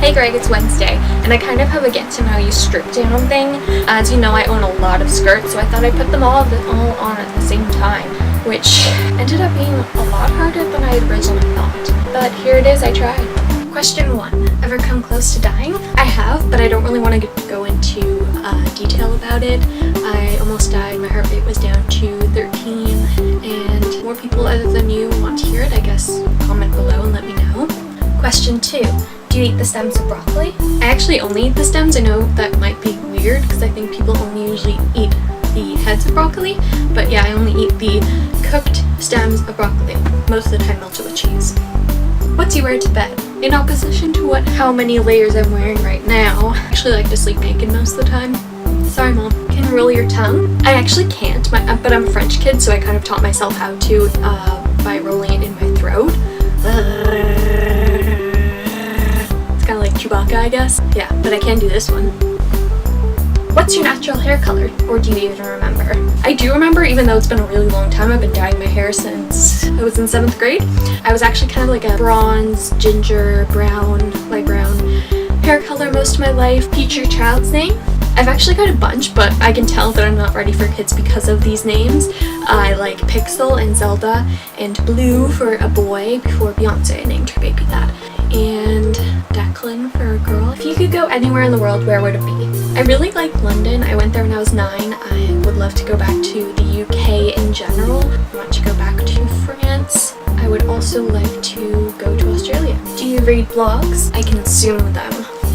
Hey Greg, it's Wednesday, and I kind of have a get to know you strip down thing. As you know, I own a lot of skirts, so I thought I'd put them all on at the same time, which ended up being a lot harder than I had originally thought. But here it is, I tried. Question 1. Ever come close to dying? I have, but I don't really want to go into detail about it. I almost died, my heart rate was down to 13, and more people other than you want to hear it, I guess comment below and let me know. Question 2. Do you eat the stems of broccoli? I actually only eat the stems. I know that might be weird because I think people only usually eat the heads of broccoli, but yeah, I only eat the cooked stems of broccoli, most of the time melted with cheese. What do you wear to bed? In opposition to how many layers I'm wearing right now, I actually like to sleep naked most of the time. Sorry mom. Can you roll your tongue? I actually can't, but I'm a French kid, so I kind of taught myself how to by rolling it in my throat. It's kind of like Chewbacca, I guess. Yeah, but I can do this one. What's your natural hair color? Or do you even remember? I do remember, even though it's been a really long time. I've been dyeing my hair since I was in 7th grade. I was actually kind of like a bronze, ginger, brown, light brown hair color most of my life. Future child's name? I've actually got a bunch, but I can tell that I'm not ready for kids because of these names. I like Pixel and Zelda and Blue for a boy before Beyonce named her baby that. And Declan for a girl. If you could go anywhere in the world, where would it be? I really like London. I went there when I was 9. I would love to go back to the UK in general. I want to go back to France. I would also like to go to Australia. Do you read blogs? I consume them.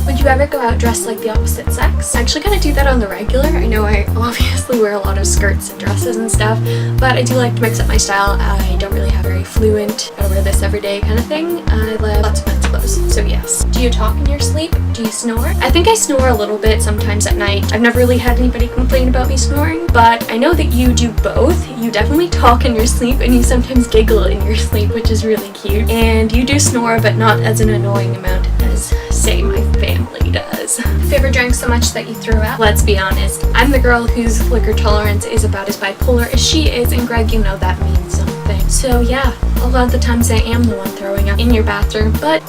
Would you ever go out dressed like the opposite sex? I actually kind of do that on the regular. I know I obviously wear a lot of skirts and dresses and stuff, but I do like to mix up my style. I don't really have very fluent, I wear this every day kind of thing. I love lots of men's clothes, so yes. Do you talk in your sleep? Do you snore? I think I snore a little bit sometimes at night. I've never really had anybody complain about me snoring, but I know that you do both. You definitely talk in your sleep and you sometimes giggle in your sleep, which is really cute. And you do snore, but not as an annoying amount as, say, my family does. Have you ever drank so much that you threw up? Let's be honest, I'm the girl whose liquor tolerance is about as bipolar as she is, and Greg, you know that means something. So yeah, a lot of the times I am the one throwing up in your bathroom, but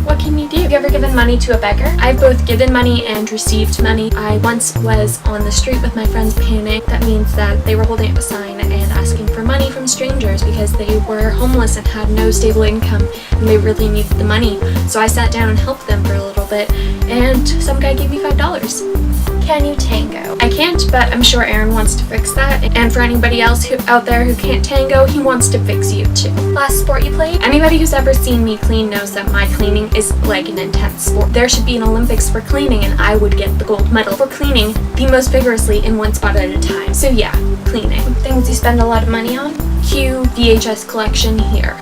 what can you do? Have you ever given money to a beggar? I've both given money and received money. I once was on the street with my friends panic. That means that they were holding up a sign and asking for money from strangers because they were homeless and had no stable income and they really needed the money. So I sat down and helped them for a little bit, and some guy gave me $5. Can you tango? I can't, but I'm sure Aaron wants to fix that. And for anybody else out there who can't tango, he wants to fix you too. Last sport you played? Anybody who's ever seen me clean knows that my cleaning is like an intense sport. There should be an Olympics for cleaning and I would get the gold medal for cleaning the most vigorously in one spot at a time. So yeah, cleaning. Things you spend a lot of money on? Cue VHS collection here.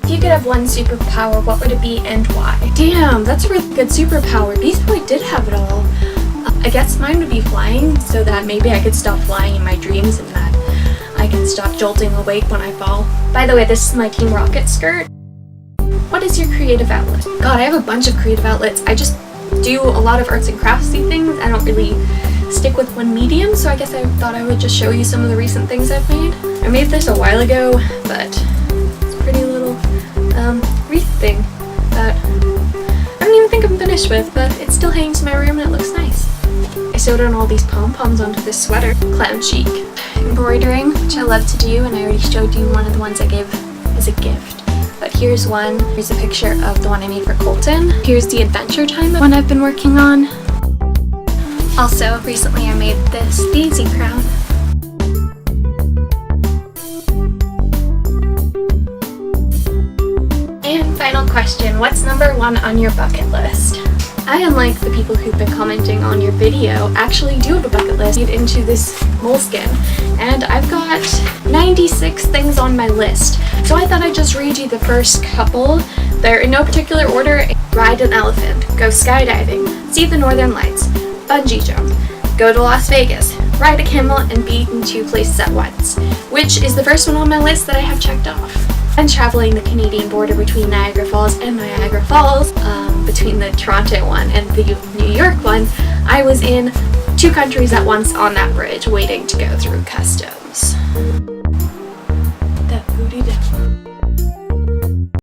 If you could have one superpower, what would it be and why? Damn, that's a really good superpower. Beast Boy did have it all. I guess mine would be flying, so that maybe I could stop flying in my dreams and that I can stop jolting awake when I fall. By the way, this is my Team Rocket skirt. What is your creative outlet? God, I have a bunch of creative outlets. I just do a lot of arts and craftsy things. I don't really stick with one medium, so I guess I thought I would just show you some of the recent things I've made. I made this a while ago, but it's a pretty little wreath thing that I don't even think I'm finished with, but it still hangs in my room and it looks nice. I sewed on all these pom-poms onto this sweater. Clown chic. Embroidering, which I love to do, and I already showed you one of the ones I gave as a gift. But here's one. Here's a picture of the one I made for Colton. Here's the Adventure Time one I've been working on. Also, recently I made this daisy crown. And final question, what's number 1 on your bucket list? I, unlike the people who've been commenting on your video, actually do have a bucket list into this moleskin, and I've got 96 things on my list. So I thought I'd just read you the first couple. They're in no particular order. Ride an elephant, go skydiving, see the northern lights, bungee jump, go to Las Vegas, ride a camel, and be in 2 places at once, which is the first one on my list that I have checked off. And traveling the Canadian border between Niagara Falls and Niagara Falls, between the Toronto one and the New York one, I was in 2 countries at once on that bridge waiting to go through customs.